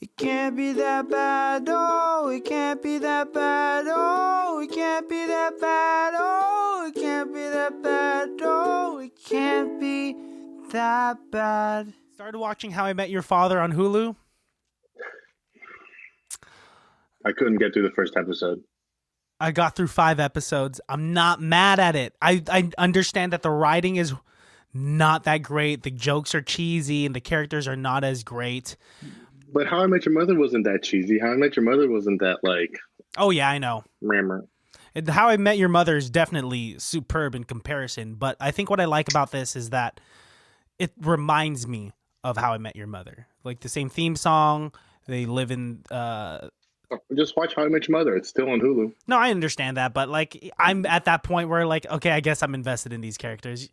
It can't be that bad, oh, it can't be that bad, oh, it can't be that bad, oh, it can't be that bad, oh, it can't be that bad. Started watching How I Met Your Father on Hulu. I couldn't get through the first episode. I got through 5 episodes. I'm not mad at it. I understand that the writing is not that great. The jokes are cheesy and the characters are not as great. But How I Met Your Mother wasn't that cheesy. How I Met Your Mother wasn't that like. Oh yeah, I know. Rammer. How I Met Your Mother is definitely superb in comparison. But I think what I like about this is that it reminds me of How I Met Your Mother. Like the same theme song. They live in. Just watch How I Met Your Mother. It's still on Hulu. No, I understand that, but like I'm at that point where like, okay, I guess I'm invested in these characters.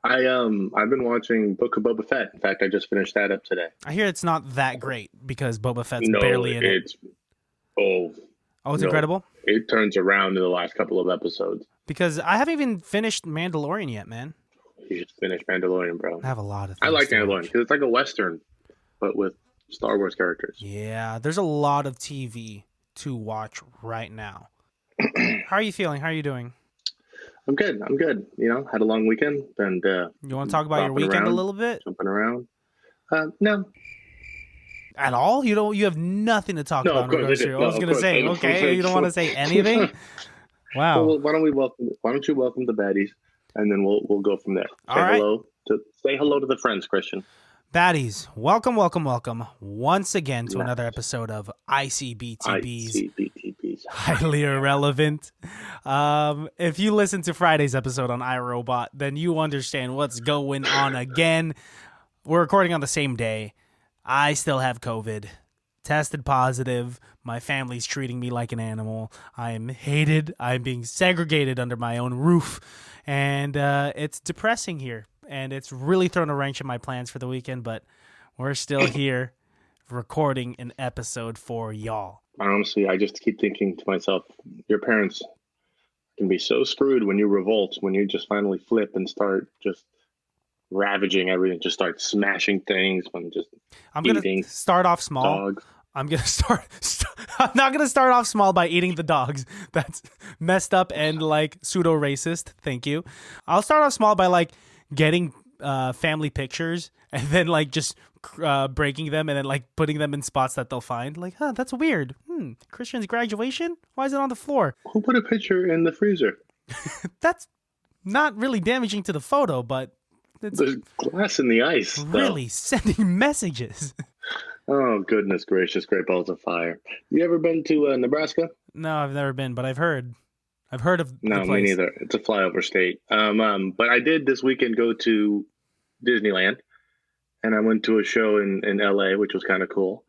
I've been watching Book of Boba Fett. In fact, I just finished that up today. I hear it's not that great because Boba Fett's barely in it. Oh, it's incredible. It turns around in the last couple of episodes. Because I haven't even finished Mandalorian yet, man. You should finish Mandalorian, bro. I have a lot of. I like Mandalorian because it's like a Western, but with Star Wars characters. Yeah, there's a lot of TV to watch right now. How are you feeling? How are you doing? I'm good. Had a long weekend, and you want to talk about your weekend a little bit? Jumping around? No. At all? You have nothing to talk about. I was going to say, okay, you don't want to say anything. Wow. Well, why don't you welcome the baddies, and then we'll go from there. Say hello to the friends, Christian. Baddies, welcome once again to another episode of ICBTB's Highly Irrelevant. If you listen to Friday's episode on iRobot, then you understand what's going on again. We're recording on the same day. I still have COVID. Tested positive. My family's treating me like an animal. I am hated. I'm being segregated under my own roof. And it's depressing here. And it's really thrown a wrench in my plans for the weekend, but we're still here recording an episode for y'all. Honestly, I just keep thinking to myself, your parents can be so screwed when you revolt, when you just finally flip and start just ravaging everything, just start smashing things, when just I'm going to start off small. Dogs. I'm not going to start off small by eating the dogs. That's messed up and like pseudo-racist. Thank you. I'll start off small by like getting family pictures and then like just breaking them and then like putting them in spots that they'll find. Like, that's weird. Christian's graduation? Why is it on the floor? Who put a picture in the freezer? That's not really damaging to the photo, but there's glass in the ice. Really sending messages. Oh, goodness gracious, great balls of fire. You ever been to Nebraska? No, I've never been, but I've heard of No, the place. Me neither. It's a flyover state. But I did this weekend go to Disneyland, and I went to a show in LA, which was kind of cool.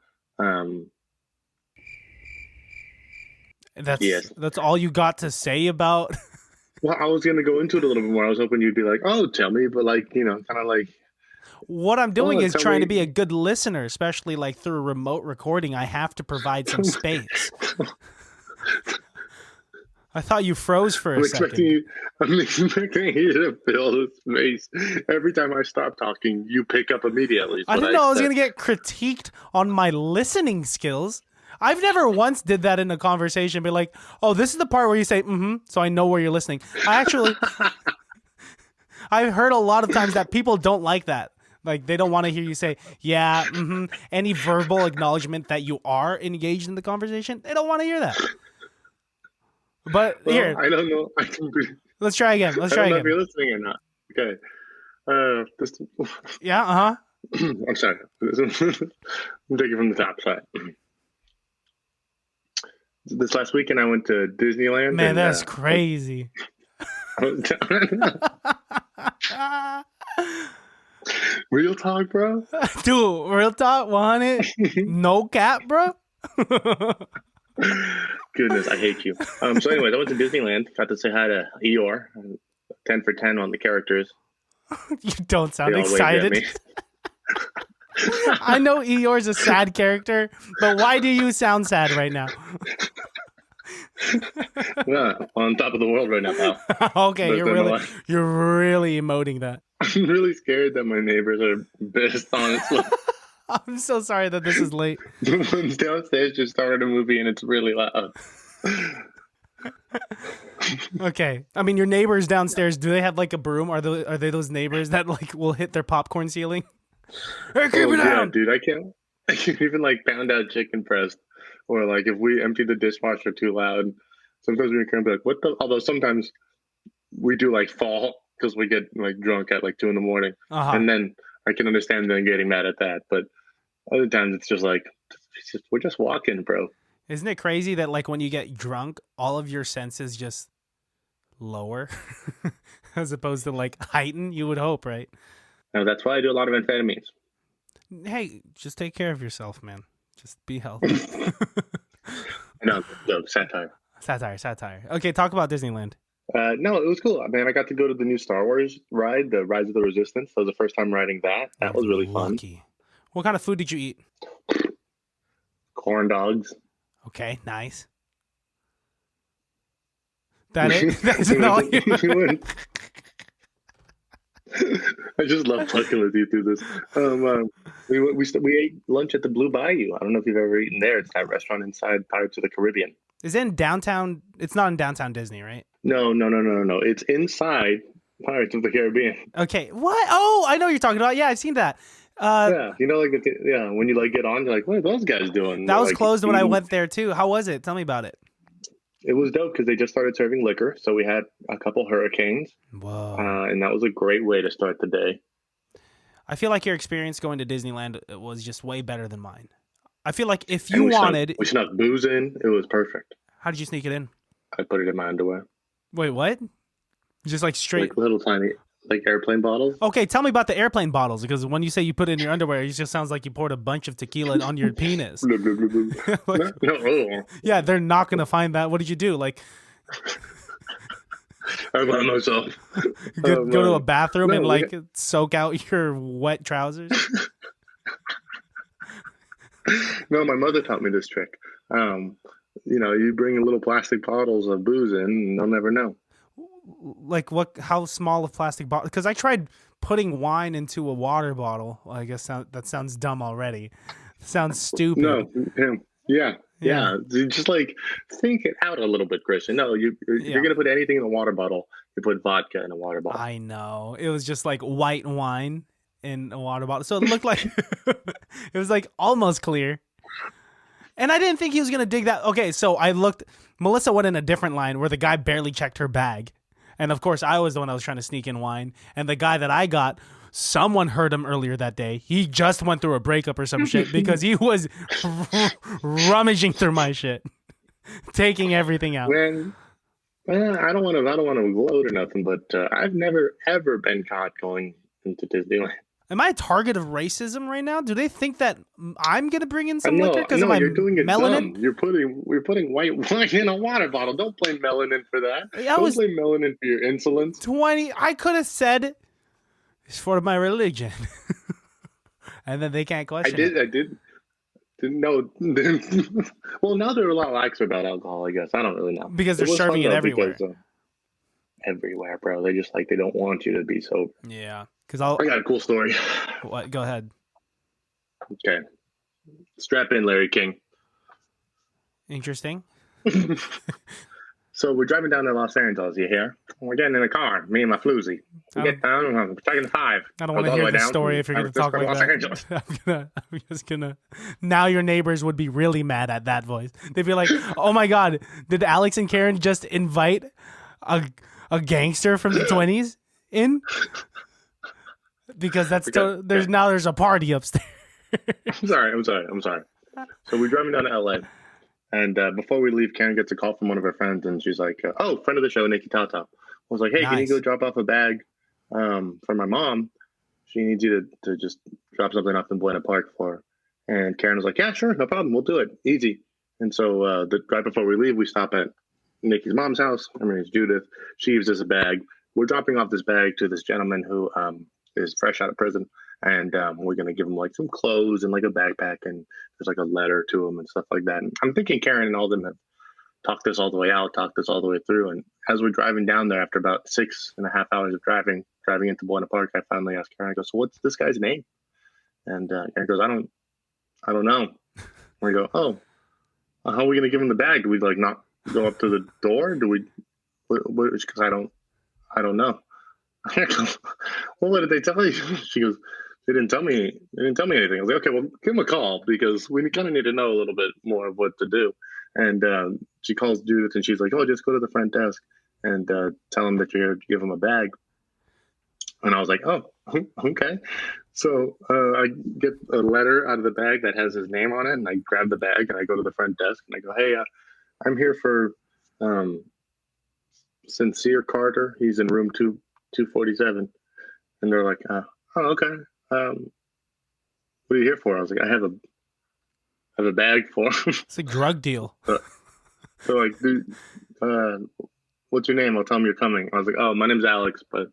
That's all you got to say about. Well, I was going to go into it a little bit more. I was hoping you'd be like, "Oh, tell me," but like, kind of like. What I'm doing is trying to be a good listener, especially like through remote recording. I have to provide some space. I thought you froze for a second. I'm expecting you to fill the space. Every time I stop talking, you pick up immediately. I didn't know I was going to get critiqued on my listening skills. I've never once did that in a conversation. Be like, oh, this is the part where you say, so I know where you're listening. I've heard a lot of times that people don't like that. Like, they don't want to hear you say, yeah, any verbal acknowledgement that you are engaged in the conversation. They don't want to hear that. But here, I don't know. Let's try again. I don't know if you're listening or not. Okay. Yeah. I'm sorry. I'm taking from the top side. This last weekend, I went to Disneyland. Man, that's crazy. Real talk, bro. Dude, real talk, 100. No cap, bro. Goodness, I hate you. So anyways, I went to Disneyland. Got to say hi to Eeyore. 10 for 10 on the characters. You don't sound excited. I know Eeyore's a sad character, but why do you sound sad right now? Yeah, on top of the world right now, pal. Okay, you're really emoting that. I'm really scared that my neighbors are pissed, honestly. I'm so sorry that this is late. The ones downstairs just started a movie and it's really loud. Okay. I mean, your neighbors downstairs, do they have like a broom? Are they those neighbors that like will hit their popcorn ceiling? Hey, keep it Yeah, down. dude, I can't even like pound out chicken breast, or like if we empty the dishwasher too loud. Sometimes we can be like, "What the?" Although sometimes we do like fall because we get like drunk at like 2 in the morning, Uh-huh. and then I can understand them getting mad at that. But other times it's just like we're just walking, bro. Isn't it crazy that like when you get drunk, all of your senses just lower as opposed to like heighten? You would hope, right? Now that's why I do a lot of amphetamines. Hey, just take care of yourself, man. Just be healthy. No, joke, satire. Satire. Okay, talk about Disneyland. No, it was cool. I mean, I got to go to the new Star Wars ride, the Rise of the Resistance. That was the first time riding that. You're That was really fun. lucky. What kind of food did you eat? Corn dogs. Okay, nice. That it? That's all you. I just love fucking with you through this. We ate lunch at the Blue Bayou. I don't know if you've ever eaten there. It's that restaurant inside Pirates of the Caribbean. Is it in downtown? It's not in downtown Disney, right? No. It's inside Pirates of the Caribbean. Okay. What? Oh, I know what you're talking about. Yeah, I've seen that. Yeah, you know, like when you like get on, you're like, what are those guys doing? That They're, was like, closed when I eating. went there too. How was it? Tell me about it. It was dope because they just started serving liquor, so we had a couple hurricanes, Whoa. and that was a great way to start the day. I feel like your experience going to Disneyland was just way better than mine. I feel like if And you wanted, we snuck booze in. It was perfect. how did you sneak it in? I put it in my underwear, Wait, what? Just like straight. like little tiny, like airplane bottles. Okay, tell me about the airplane bottles because when you say you put it in your underwear, it just sounds like you poured a bunch of tequila on your penis. Blah, blah, blah, blah. Like, No. yeah, they're not gonna find that. What did you do? Like, I by myself. go to a bathroom no, and we like soak out your wet trousers? No, my mother taught me this trick. You bring little plastic bottles of booze in, and they'll never know. Like what? How small a plastic bottle? Because I tried putting wine into a water bottle. Well, I guess that sounds dumb already. Sounds stupid. No, yeah. You just like think it out a little bit, Christian. No, you're gonna put anything in a water bottle. You put vodka in a water bottle. I know. It was just like white wine in a water bottle. So it looked like it was like almost clear. And I didn't think he was going to dig that. Okay, so I looked. Melissa went in a different line where the guy barely checked her bag. And of course, I was the one that was trying to sneak in wine. And the guy that I got, someone heard him earlier that day. He just went through a breakup or some shit because he was rummaging through my shit, taking everything out. Man, I don't want to gloat or nothing, but I've never ever been caught going into Disneyland. Am I a target of racism right now? Do they think that I'm gonna bring in some liquor because of my you're doing it melanin? dumb. We're putting white wine in a water bottle. Don't blame melanin for that. Don't blame melanin for your insolence. 20. I could have said it's for my religion, and then they can't question. I did. Didn't know. Well, now they're a lot lax about alcohol. I guess I don't really know because they're serving it everywhere. Everywhere, bro. They don't want you to be sober. Yeah. I got a cool story. What? Go ahead. Okay. Strap in, Larry King. Interesting. So we're driving down to Los Angeles, you hear? We're getting in a car, me and my floozy. We get down, we're taking the 5. I don't want to hear the story if you're going to talk like that. I'm just going to. Now your neighbors would be really mad at that voice. They'd be like, oh my God, did Alex and Karen just invite a gangster from the 20s in? Because there's a party upstairs. I'm sorry. So we're driving down to LA, and before we leave, Karen gets a call from one of her friends, and she's like, "Oh, friend of the show, Nikki Tata." I was like, "Hey, Can you go drop off a bag for my mom? She needs you to just drop something off in Buena Park for her." And Karen was like, "Yeah, sure, no problem, we'll do it, easy." And so right before we leave, we stop at Nikki's mom's house. Her name is Judith. She gives us a bag. We're dropping off this bag to this gentleman who is fresh out of prison, and we're gonna give him like some clothes and like a backpack, and there's like a letter to him and stuff like that. And I'm thinking Karen and all them have talked this all the way out, talked this all the way through. And as we're driving down there, after about 6.5 hours of driving into Buena Park, I finally asked Karen, I go, "So what's this guy's name?" And Karen goes, I don't know. I go, oh, how are we going to give him the bag? Do we like not go up to the door? Do we, because I don't know. I go, well, what did they tell you? She goes, they didn't tell me. They didn't tell me anything. I was like, okay, well, give him a call because we kind of need to know a little bit more of what to do. And she calls Judith and she's like, oh, just go to the front desk and tell him that you're here to give him a bag. And I was like, oh, okay. So I get a letter out of the bag that has his name on it, and I grab the bag and I go to the front desk and I go, hey, I'm here for Sincere Carter. He's in room 247. And they're like, oh, okay. What are you here for? I was like, I have a bag for him. It's a drug deal. So like, dude, what's your name? I'll tell him you're coming. I was like, oh, my name's Alex, but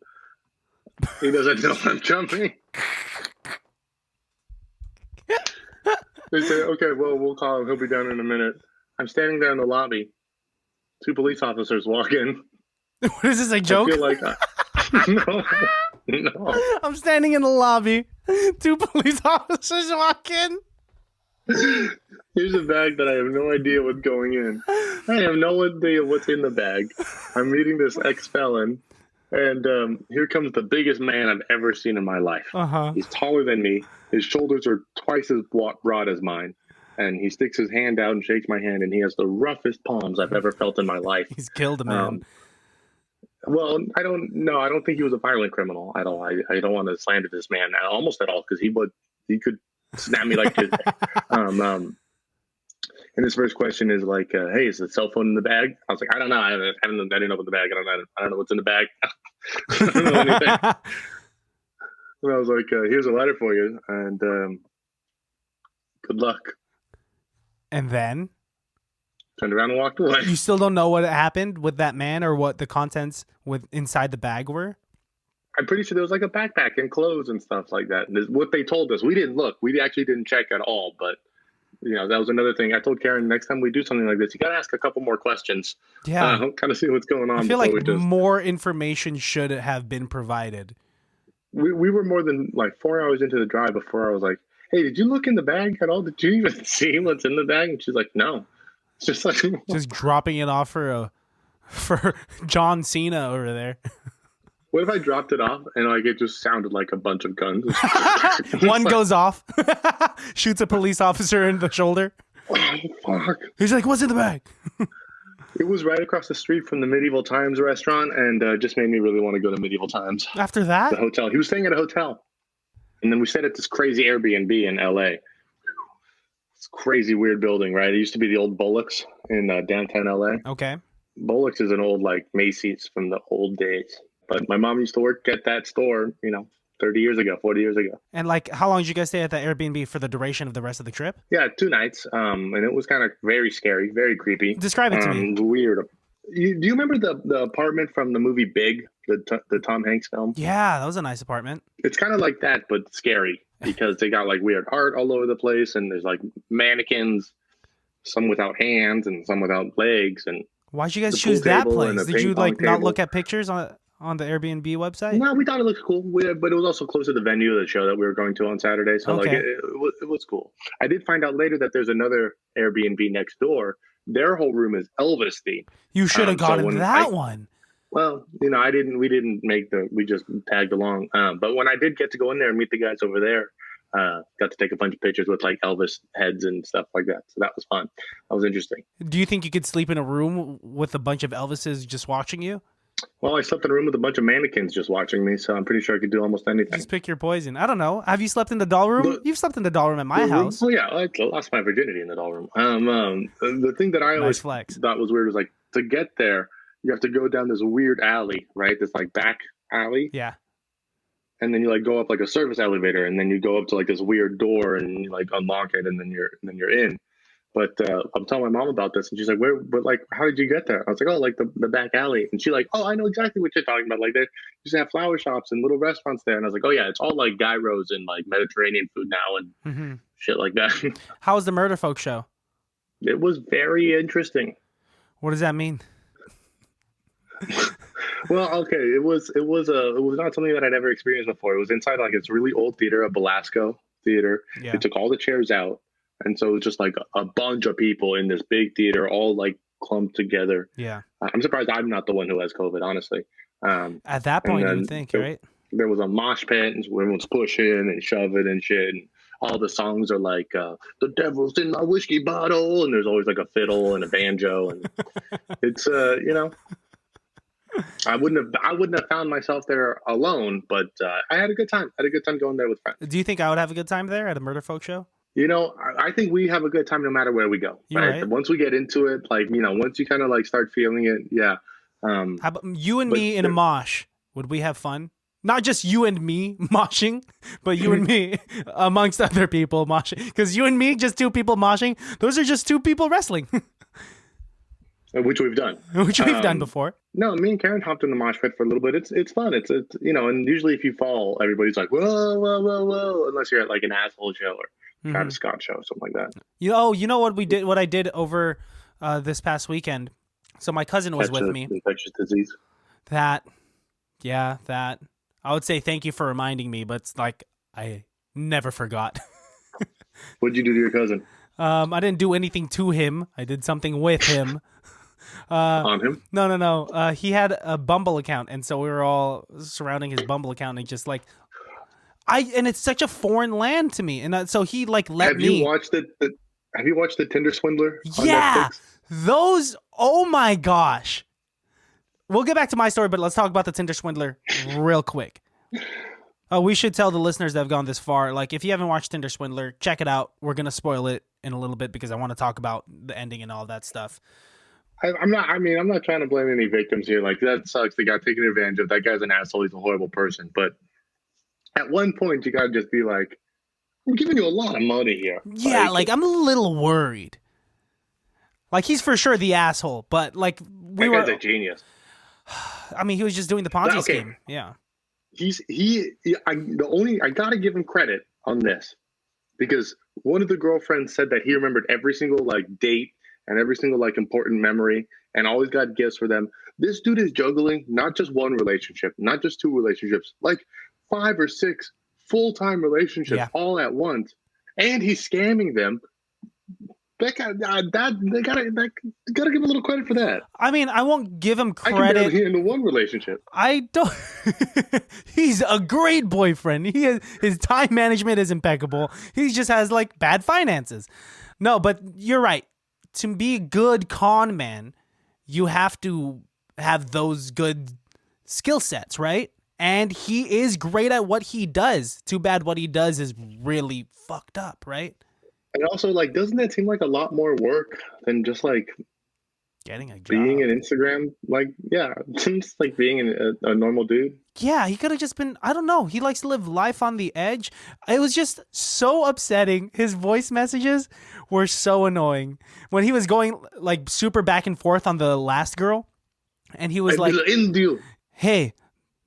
he doesn't know I'm coming. They say, okay, well, we'll call him. He'll be down in a minute. I'm standing there in the lobby. 2 police officers walk in. What is this, a joke? I feel like no. I'm standing in the lobby. 2 police officers walk in. Here's a bag that I have no idea what's going in. I have no idea what's in the bag. I'm meeting this ex-felon, and here comes the biggest man I've ever seen in my life. He's taller than me. His shoulders are twice as broad as mine. And he sticks his hand out and shakes my hand, and he has the roughest palms I've ever felt in my life. He's killed a man. Well, I don't know. I don't think he was a violent criminal at all. I don't want to slander this man almost at all because he could snap me like this. And his first question is like, "Hey, is the cell phone in the bag?" I was like, "I don't know. I didn't open the bag. I don't know what's in the bag. I don't know anything." And I was like, "Here's a letter for you, and good luck." And then turned around and walked away. You still don't know what happened with that man or what the contents inside the bag were? I'm pretty sure there was like a backpack and clothes and stuff like that. And what they told us. We didn't look. We actually didn't check at all. But, that was another thing. I told Karen, next time we do something like this, you got to ask a couple more questions. Yeah. Kind of see what's going on. I feel like more information should have been provided. We were more than like 4 hours into the drive before I was like, hey, did you look in the bag at all? Did you even see what's in the bag? And she's like, no. It's just like just dropping it off for John Cena over there. What if I dropped it off and like it just sounded like a bunch of guns? One goes off, shoots a police officer in the shoulder. Oh, fuck. He's like, what's in the bag? It was right across the street from the Medieval Times restaurant and just made me really want to go to Medieval Times. After that? The hotel. He was staying at a hotel. And then we stayed at this crazy Airbnb in LA. It's a crazy, weird building, right? It used to be the old Bullocks in downtown LA. Okay. Bullocks is an old, like, Macy's from the old days. But my mom used to work at that store, 30 years ago, 40 years ago. And, like, how long did you guys stay at that Airbnb for the duration of the rest of the trip? Yeah, 2 nights. And it was kind of very scary, very creepy. Describe it to me. Weird. Do you remember the apartment from the movie Big, the Tom Hanks film? Yeah, that was a nice apartment. It's kind of like that, but scary because they got like weird art all over the place, and there's like mannequins, some without hands and some without legs. And why'd you guys choose that place? Did you like not look at pictures on the Airbnb website? No, we thought it looked cool, but it was also close to the venue of the show that we were going to on Saturday, so okay. like it was cool. I did find out later that there's another Airbnb next door. Their whole room is Elvis themed. You should have gotten that one. Well, we didn't we just tagged along. But when I did get to go in there and meet the guys over there, got to take a bunch of pictures with like Elvis heads and stuff like that. So that was fun. That was interesting. Do you think you could sleep in a room with a bunch of Elvises just watching you? Well, I slept in a room with a bunch of mannequins just watching me, so I'm pretty sure I could do almost anything. Just pick your poison. I don't know. Have you slept in the doll room? You've slept in the doll room at my house. Oh, yeah. I lost my virginity in the doll room. The thing that I always thought was weird was like to get there, you have to go down this weird alley, right? This like back alley. Yeah. And then you like go up like a service elevator, and then you go up to like this weird door, and you like unlock it, and then you're in. But I'm telling my mom about this, and she's like, but like, how did you get there? I was like, oh, like the back alley. And she's like, oh, I know exactly what you're talking about. Like, they used to have flower shops and little restaurants there. And I was like, oh, yeah, it's all like gyros and like Mediterranean food now and shit like that. How was the Murder Folk show? It was very interesting. What does that mean? Well, okay, it was not something that I'd ever experienced before. It was inside like this really old theater, a Belasco theater. Yeah. They took all the chairs out. And so it's just like a bunch of people in this big theater, all like clumped together. Yeah. I'm surprised I'm not the one who has COVID, honestly. At that point, you would think, right? There was a mosh pit, and everyone's pushing and shoving and shit. And all the songs are like, "The devil's in my whiskey bottle," and there's always like a fiddle and a banjo, and it's I wouldn't have found myself there alone, but I had a good time. I had a good time going there with friends. Do you think I would have a good time there at a Murder Folk show? I think we have a good time no matter where we go. Right? Once we get into it, like, once you kind of like start feeling it, yeah. How about you and me in a mosh? Would we have fun? Not just you and me moshing, but you and me amongst other people moshing. Because you and me, just two people moshing, those are just two people wrestling. Which we've done. Which we've done before. No, me and Karen hopped in the mosh pit for a little bit. It's fun. It's and usually if you fall, everybody's like, whoa, whoa, whoa, whoa, unless you're at like an asshole show or Travis Scott show or something like that. You know what we did? What I did over this past weekend. So my cousin was with me. Infectious disease. That. I would say thank you for reminding me, but it's like I never forgot. What'd you do to your cousin? I didn't do anything to him. I did something with him. On him? No. He had a Bumble account, and so we were all surrounding his Bumble account, and just like and it's such a foreign land to me, and so he like let me. Have you watched the Tinder Swindler? Yeah, those. Oh my gosh. We'll get back to my story, but let's talk about the Tinder Swindler real quick. We should tell the listeners that have gone this far, like, if you haven't watched Tinder Swindler, check it out. We're going to spoil it in a little bit because I want to talk about the ending and all that stuff. I'm not trying to blame any victims here. Like, that sucks. They got taken advantage of. That guy's an asshole. He's a horrible person. But at one point, you got to just be like, I'm giving you a lot of money here. Yeah, like I'm a little worried. Like, he's for sure the asshole, but like that guy's a genius. I mean, he was just doing the Ponzi scheme. Yeah. I gotta give him credit on this, because one of the girlfriends said that he remembered every single like date and every single like important memory and always got gifts for them. This dude is juggling not just one relationship, not just two relationships, like 5 or 6 full-time relationships all at once, and he's scamming them. They gotta give him a little credit for that. I mean, I won't give him credit. I can barely handle one relationship. I don't. He's a great boyfriend. His time management is impeccable. He just has like bad finances. No, but you're right. To be a good con man, you have to have those good skill sets, right? And he is great at what he does. Too bad what he does is really fucked up, right? And also, like, doesn't that seem like a lot more work than just like getting a job, being an Instagram? Like, yeah, just like being a normal dude. Yeah, he could have just been, I don't know. He likes to live life on the edge. It was just so upsetting. His voice messages were so annoying. When he was going like super back and forth on the last girl, and he was like, hey,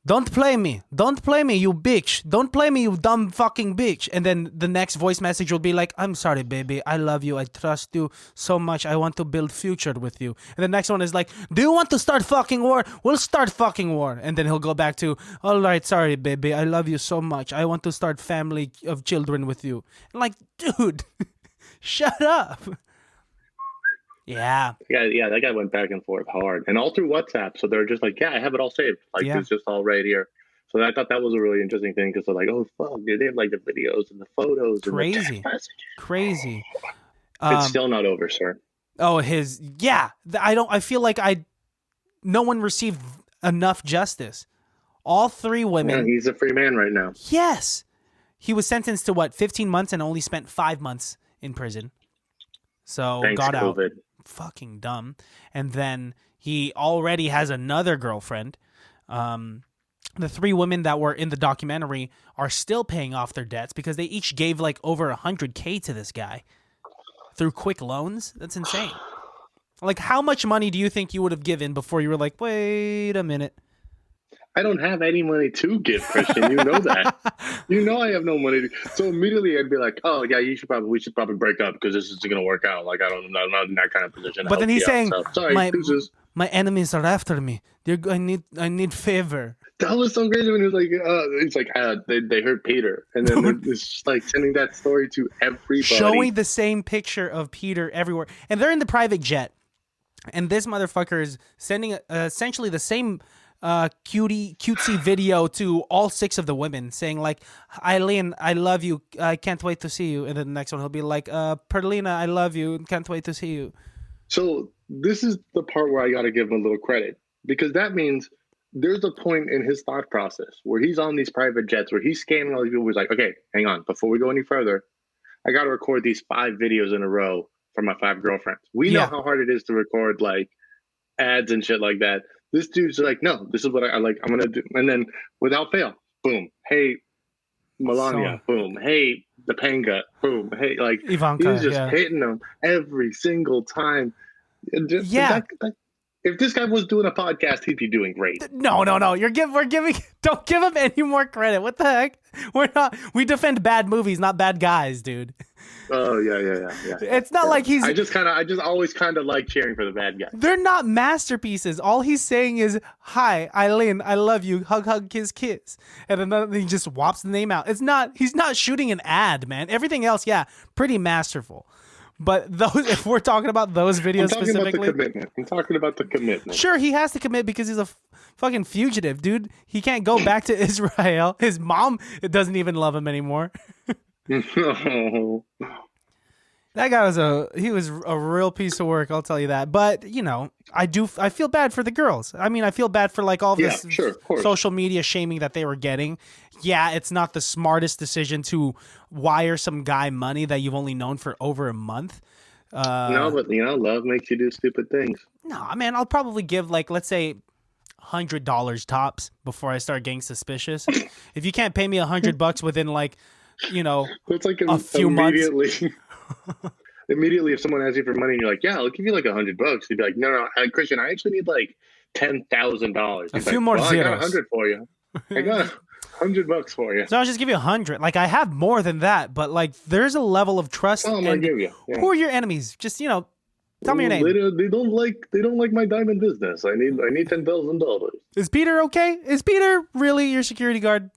don't play me, you bitch. Don't play me, you dumb fucking bitch. And then the next voice message will be like, I'm sorry, baby. I love you. I trust you so much. I want to build future with you. And the next one is like, do you want to start fucking war? We'll start fucking war. And then he'll go back to, all right, sorry, baby. I love you so much. I want to start family of children with you. And like, dude, shut up. Yeah. Yeah, that guy went back and forth hard. And all through WhatsApp. So they're just like, yeah, I have it all saved. Like, it's just all right here. So I thought that was a really interesting thing, because they're like, oh, fuck, dude, they have like the videos and the photos. Crazy. And the text messages. Crazy. It's still not over, sir. Oh, I feel like no one received enough justice. All 3 women. Yeah, he's a free man right now. Yes. He was sentenced to 15 months and only spent 5 months in prison. So Thanks, got out. COVID. Fucking dumb. And then he already has another girlfriend. The 3 women that were in the documentary are still paying off their debts because they each gave like over $100K to this guy through quick loans. That's insane. Like, how much money do you think you would have given before you were like, wait a minute? I don't have any money to give, Christian. You know that. You know I have no money. So immediately I'd be like, oh, yeah, we should probably break up because this isn't going to work out. Like, I'm not in that kind of position. But then he's saying, sorry, My enemies are after me. I need favor. That was so crazy when he was like, they hurt Peter, and then it's just like sending that story to everybody, showing the same picture of Peter everywhere, and they're in the private jet, and this motherfucker is sending essentially the same cutesy video to all 6 of the women, saying like, Eileen, I love you, I can't wait to see you, and then the next one he'll be like, Perlina, I love you, can't wait to see you. So this is the part where I got to give him a little credit, because that means there's a point in his thought process where he's on these private jets where he's scanning all these people. He's like, okay, hang on, before we go any further, I got to record these 5 videos in a row for my 5 girlfriends. We know how hard it is to record like ads and shit like that. This dude's like, no, this is what I like. I'm gonna do, and then without fail, boom, hey, Melania, boom, hey, Topanga, boom, hey, like Ivanka, he's just hitting them every single time. If this guy was doing a podcast, he'd be doing great. No. We're giving. Don't give him any more credit. What the heck? We're not. We defend bad movies, not bad guys, dude. Oh yeah. It's not like he's. I just always kind of like cheering for the bad guy. They're not masterpieces. All he's saying is, "Hi, Eileen, I love you. Hug, hug, kiss, kiss," and then he just whops the name out. It's not. He's not shooting an ad, man. Everything else, pretty masterful. But those, if we're talking about those videos specifically, I'm talking about the commitment. Sure, he has to commit because he's a fucking fugitive, dude. He can't go back to Israel. His mom doesn't even love him anymore. No. That guy was a real piece of work, I'll tell you that. But I feel bad for the girls. I mean, I feel bad for like all this social media shaming that they were getting. Yeah, it's not the smartest decision to wire some guy money that you've only known for over a month. No, but love makes you do stupid things. No, man, I'll probably give like, let's say, $100 tops before I start getting suspicious. If you can't pay me $100 within like, it's like a few months. Immediately, if someone asks you for money and you're like, yeah, I'll give you like $100, you'd be like, no, Christian, I actually need like $10,000. A few more zeros. I got 100 for you. I got $100 for you. So I'll just give you 100. Like I have more than that, but like there's a level of trust. Oh, I'm gonna give you. Yeah. Who are your enemies? Just tell me your name. They don't like my diamond business. I need $10,000. Is Peter okay? Is Peter really your security guard?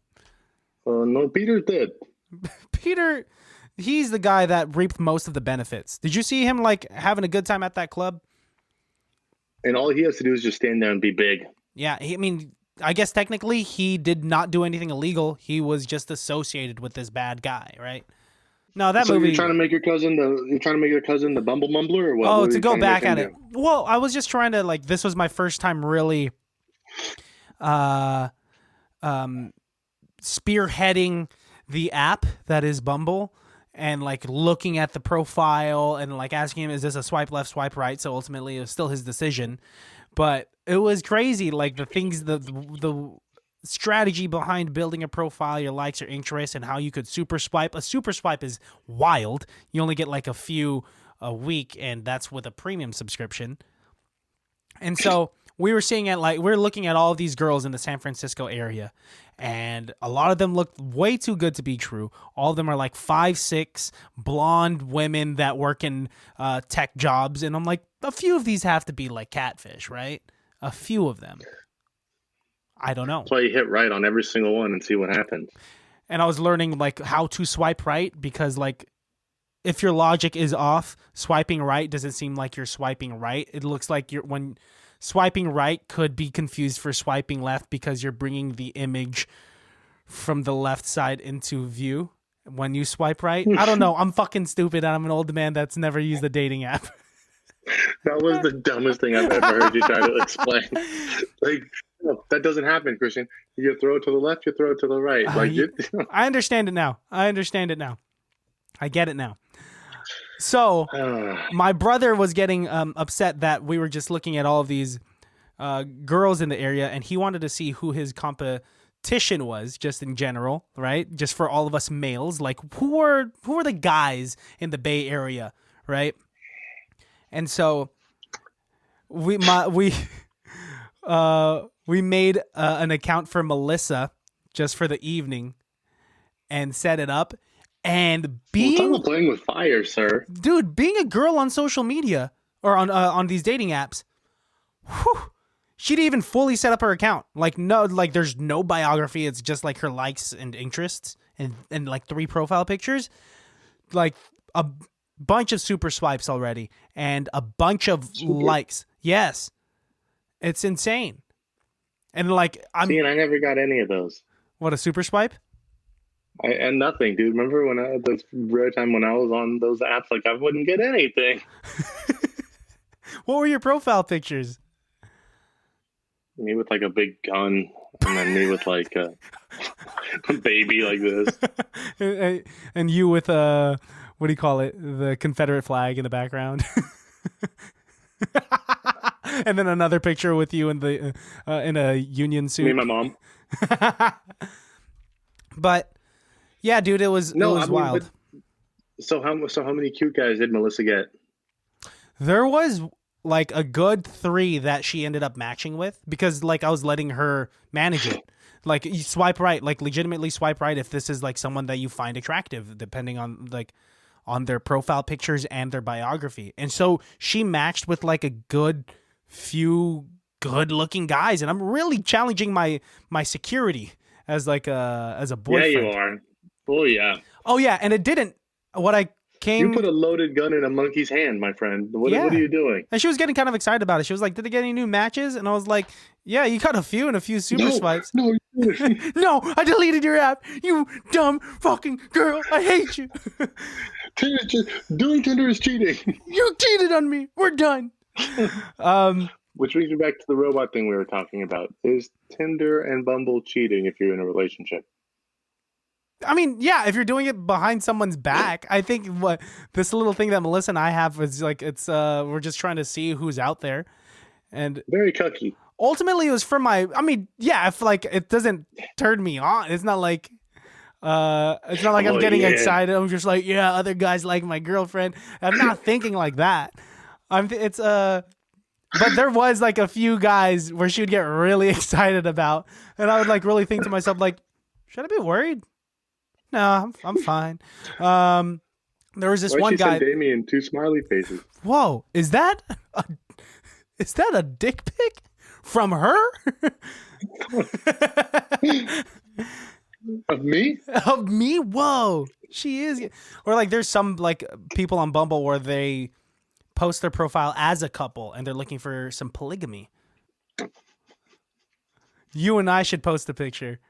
No, Peter's dead. Peter, he's the guy that reaped most of the benefits. Did you see him like having a good time at that club? And all he has to do is just stand there and be big. Yeah, I guess technically he did not do anything illegal. He was just associated with this bad guy, right? No, that movie. You're trying to make your cousin the Bumble Mumbler, or what? Oh, to go back at it. Well, I was just trying to like. This was my first time really, spearheading the app that is Bumble, and like looking at the profile and like asking him, is this a swipe left, swipe right? So ultimately it was still his decision, but it was crazy. Like the things, the strategy behind building a profile, your likes, your interests, and how you could super swipe. A super swipe is wild. You only get like a few a week, and that's with a premium subscription. And so we're looking at all of these girls in the San Francisco area, and a lot of them look way too good to be true. All of them are like 5'6", blonde women that work in tech jobs. And I'm like, a few of these have to be like catfish, right? A few of them. I don't know. That's why you hit right on every single one and see what happens. And I was learning like how to swipe right, because like if your logic is off, swiping right doesn't seem like you're swiping right. It looks like when swiping right could be confused for swiping left, because you're bringing the image from the left side into view when you swipe right. I don't know. I'm fucking stupid, and I'm an old man that's never used a dating app. That was the dumbest thing I've ever heard you try to explain. Like, no, that doesn't happen, Christian. You throw it to the left, you throw it to the right. I understand it now. I get it now. So my brother was getting upset that we were just looking at all of these girls in the area, and he wanted to see who his competition was, just in general, right? Just for all of us males, like who are the guys in the Bay Area, right? And so we made an account for Melissa just for the evening and set it up. And being playing with fire, sir. Dude, being a girl on social media or on these dating apps Whew. She'd even fully set up her account. Like, no, like there's no biography. It's just like her likes and interests and like 3 profile pictures. Like a bunch of super swipes already and a bunch of likes. Yes. It's insane. And like, See, and I never got any of those. What, a super swipe? And nothing, dude. Remember when the rare time when I was on those apps, like I wouldn't get anything. What were your profile pictures? Me with like a big gun, and then me with like a baby like this. And you with what do you call it? The Confederate flag in the background. And then another picture with you in the in a Union suit. Me and my mom. But yeah, dude, it was wild. So how many cute guys did Melissa get? There was like a good 3 that she ended up matching with because like I was letting her manage it. Like you swipe right, like legitimately swipe right if this is like someone that you find attractive, depending on like on their profile pictures and their biography. And so she matched with like a good few good looking guys, and I'm really challenging my security as like as a boyfriend. Yeah, you are. Oh yeah. Oh yeah, and it didn't. What I came. You put a loaded gun in a monkey's hand, my friend. What are you doing? And she was getting kind of excited about it. She was like, "Did they get any new matches?" And I was like, "Yeah, you got a few and a few super swipes." No, no, I deleted your app. You dumb fucking girl. I hate you. Doing Tinder is cheating. You cheated on me. We're done. Which brings me back to the robot thing we were talking about. Is Tinder and Bumble cheating if you're in a relationship? I mean, yeah, if you're doing it behind someone's back, I think what this little thing that Melissa and I have is like, it's we're just trying to see who's out there. And very cucky. Ultimately, it was for I mean, yeah, if like it doesn't turn me on, it's not like I'm getting excited. I'm just like, yeah, other guys like my girlfriend. I'm not thinking like that. But there was like a few guys where she would get really excited about, and I would like really think to myself like, should I be worried? No, I'm fine. There was this one guy. Damien, 2 smiley faces. Whoa, is that a dick pic from her? Of me? Of me? Whoa, she is. Or like, there's some like people on Bumble where they post their profile as a couple and they're looking for some polygamy. You and I should post a picture.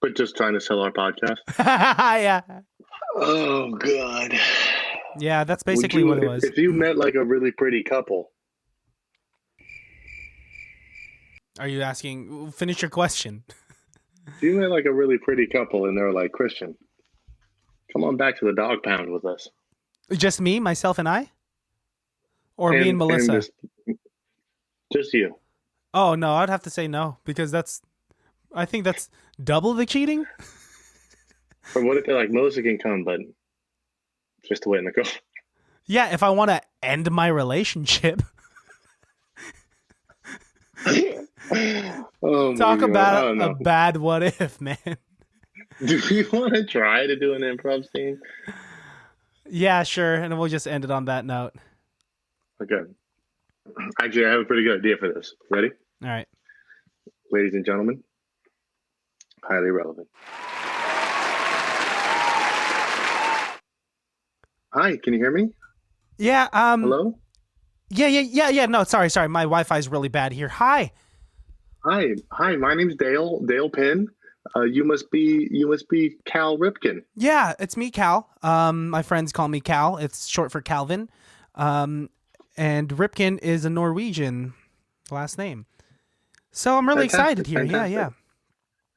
But just trying to sell our podcast. Yeah. Oh God. Yeah, that's basically what it was. If you met like a really pretty couple. Are you asking? Finish your question. If you met like a really pretty couple and they're like, Christian, come on back to the dog pound with us. Just me, myself, and I, or me and Melissa. Just you. Oh no, I'd have to say no because I think that's double the cheating. Or what if they're like, Melissa can come, but just a way in the go. Yeah, if I want to end my relationship. Talk about a bad what if, man. Do you want to try to do an improv scene? Yeah, sure. And we'll just end it on that note. Okay. Actually, I have a pretty good idea for this. Ready? All right. Ladies and gentlemen, highly relevant. Hi, can you hear me? Yeah. Hello? Yeah. No, sorry. My Wi-Fi is really bad here. Hi. My name's Dale Penn. You must be Cal Ripken. Yeah, it's me, Cal. My friends call me Cal. It's short for Calvin. And Ripken is a Norwegian last name. So I'm really excited here. Yeah.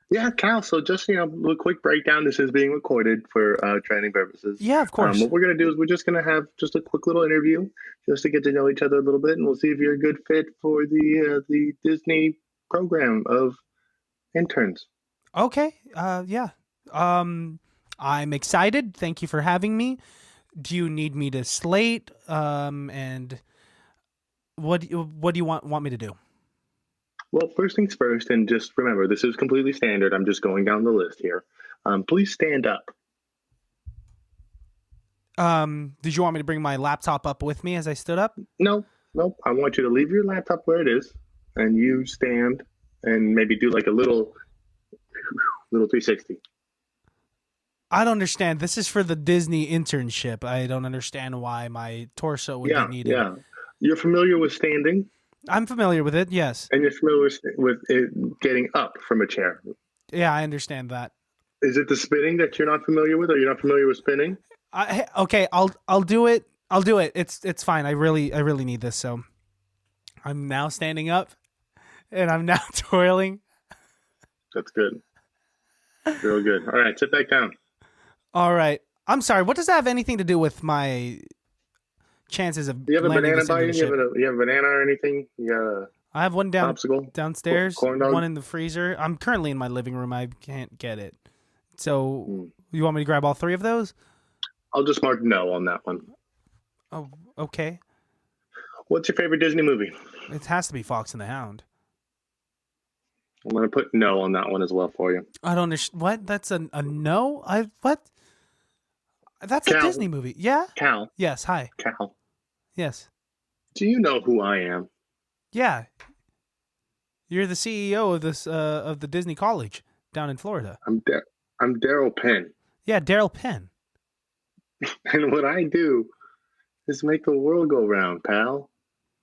Yeah, Cal. So just, a quick breakdown. This is being recorded for training purposes. Yeah, of course. What we're going to do is we're just going to have just a quick little interview just to get to know each other a little bit. And we'll see if you're a good fit for the Disney program of interns. Okay. Yeah. I'm excited. Thank you for having me. Do you need me to slate? And what do you want me to do? Well, first things first, and just remember, this is completely standard. I'm just going down the list here. Please stand up. Did you want me to bring my laptop up with me as I stood up? No, Nope. I want you to leave your laptop where it is, and you stand and maybe do like a little 360. I don't understand. This is for the Disney internship. I don't understand why my torso would be Yeah, needed. yeah. You're familiar with standing, I'm familiar with it. Yes. and you're familiar with it getting up from a chair. Yeah, I understand that. Is it the spinning that you're not familiar with, or you're not familiar with spinning? Okay, I'll do it. I'll do it. It's fine. I really need this. So I'm now standing up, and I'm now twirling. That's good. Real good. All right, sit back down. All right. I'm sorry. What does that have anything to do with my chances of Do you have a landing banana this by you? internship? You have a banana or anything? You got a I have one popsicle? downstairs, Corn dog? one in the freezer. I'm currently in my living room. I can't get it. So you want me to grab all three of those? I'll just mark no on that one. Oh, okay. What's your favorite Disney movie? It has to be Fox and the Hound. I'm going to put no on that one as well for you. I don't understand. What? That's a no? What? That's Cal. a Disney movie. Yeah? Cal. Yes. Hi. Cal. Yes. Do you know who I am? Yeah. You're the CEO of this of the Disney College down in Florida. I'm Daryl Penn. Yeah, Daryl Penn. And what I do is make the world go round, pal.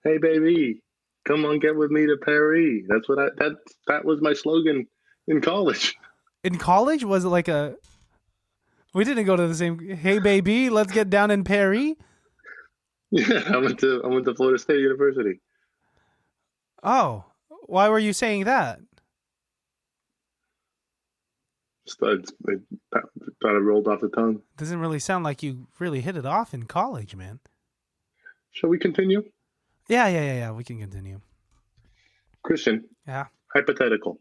Hey, baby, come on, get with me to Paris. That was my slogan in college. In college, was it like a? We didn't go to the same. Hey, baby, let's get down in Paris. Yeah, I went to Florida State University. Oh, why were you saying that? It thought it rolled off the tongue. Doesn't really sound like you really hit it off in college, man. Shall we continue? Yeah. We can continue. Christian. Yeah. Hypothetical.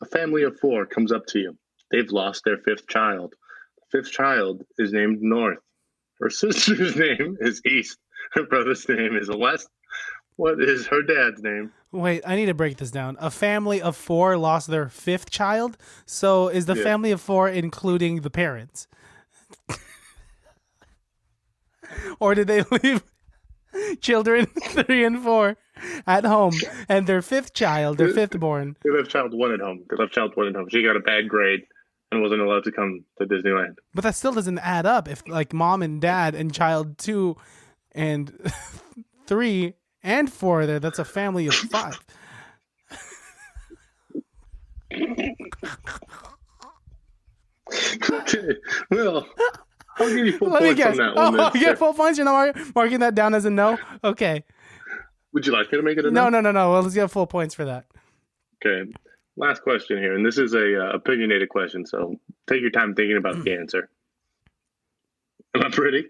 A family of 4 comes up to you. They've lost their 5th child. The 5th child is named North. Her sister's name is East. Her brother's name is West. What is her dad's name? Wait, I need to break this down. A family of 4 lost their 5th child. So is the family of 4 including the parents? Or did they leave children 3 and 4 at home and their 5th child, their 5th born? They left child 1 at home. She got a bad grade and wasn't allowed to come to Disneyland. But that still doesn't add up if like mom and dad and child 2 and 3 and 4 there. That's a family of 5. Okay, well, I'll give you full points on that one. Oh, you get full points? You're not marking that down as a no? Okay. Would you like me to make it a no? No. Well, let's get full points for that. Okay. Last question here, and this is a opinionated question, so take your time thinking about the answer. Am I pretty?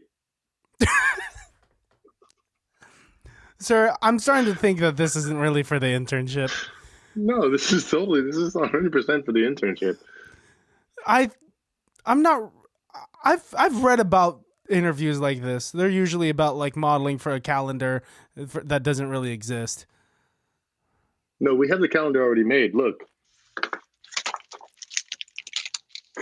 Sir, I'm starting to think that this isn't really for the internship. No, this is 100% for the internship. I'm not. I've read about interviews like this. They're usually about like modeling for a calendar that doesn't really exist. No, we have the calendar already made. Look.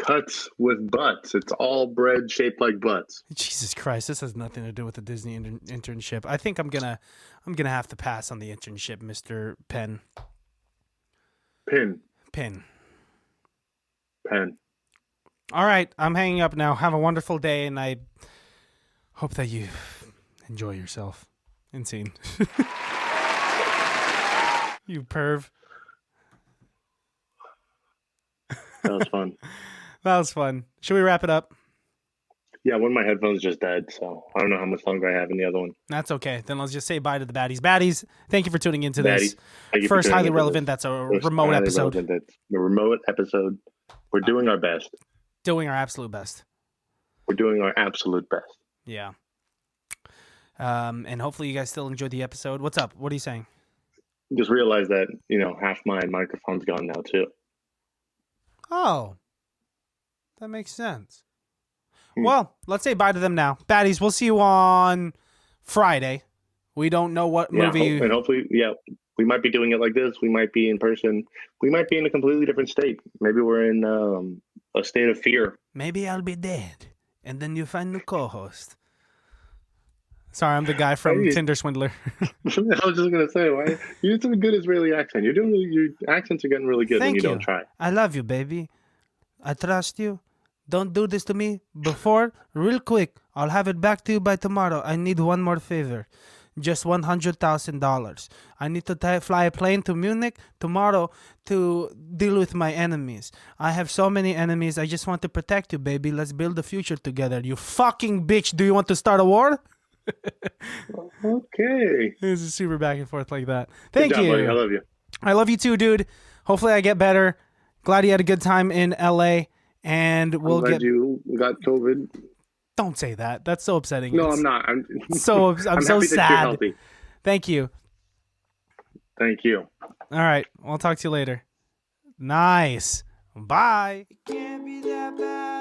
Cuts with butts. It's all bread shaped like butts. Jesus Christ, this has nothing to do with the Disney internship. I think I'm gonna have to pass on the internship, Mr. Penn. Penn. All right, I'm hanging up now. Have a wonderful day, and I hope that you enjoy yourself. Insane. You perv. That was fun. That was fun. Should we wrap it up? Yeah, one of my headphones just died, so I don't know how much longer I have in the other one. That's okay. Then let's just say bye to the baddies. Baddies, thank you for tuning into this. First highly relevant. That's a remote episode. That's the remote episode. We're doing our best. Doing our absolute best. We're doing our absolute best. Yeah. And hopefully you guys still enjoyed the episode. What's up? What are you saying? Just realize that, half my microphone's gone now, too. Oh. That makes sense. Well, let's say bye to them now. Baddies, we'll see you on Friday. We don't know what movie. And hopefully, we might be doing it like this. We might be in person. We might be in a completely different state. Maybe we're in a state of fear. Maybe I'll be dead, and then you find the co-host. Sorry, I'm the guy from Hey. Tinder Swindler. I was just gonna say, why you do a good Israeli accent? You're doing your accents are getting really good when you Thank don't you. try. I love you, baby. I trust you. Don't do this to me before. Real quick. I'll have it back to you by tomorrow. I need one more favor. Just $100,000. I need to fly a plane to Munich tomorrow to deal with my enemies. I have so many enemies. I just want to protect you, baby. Let's build a future together. You fucking bitch. Do you want to start a war? Okay. This is super back and forth like that. Good Thank job, you. buddy. I love you. I love you too, dude. Hopefully I get better. Glad you had a good time in LA. And I'm glad you got COVID. Don't say that. That's so upsetting. No, I'm not. I'm I'm so so happy that you're sad. healthy. Thank you. Thank you. All right. I'll talk to you later. Nice. Bye. It can't be that bad.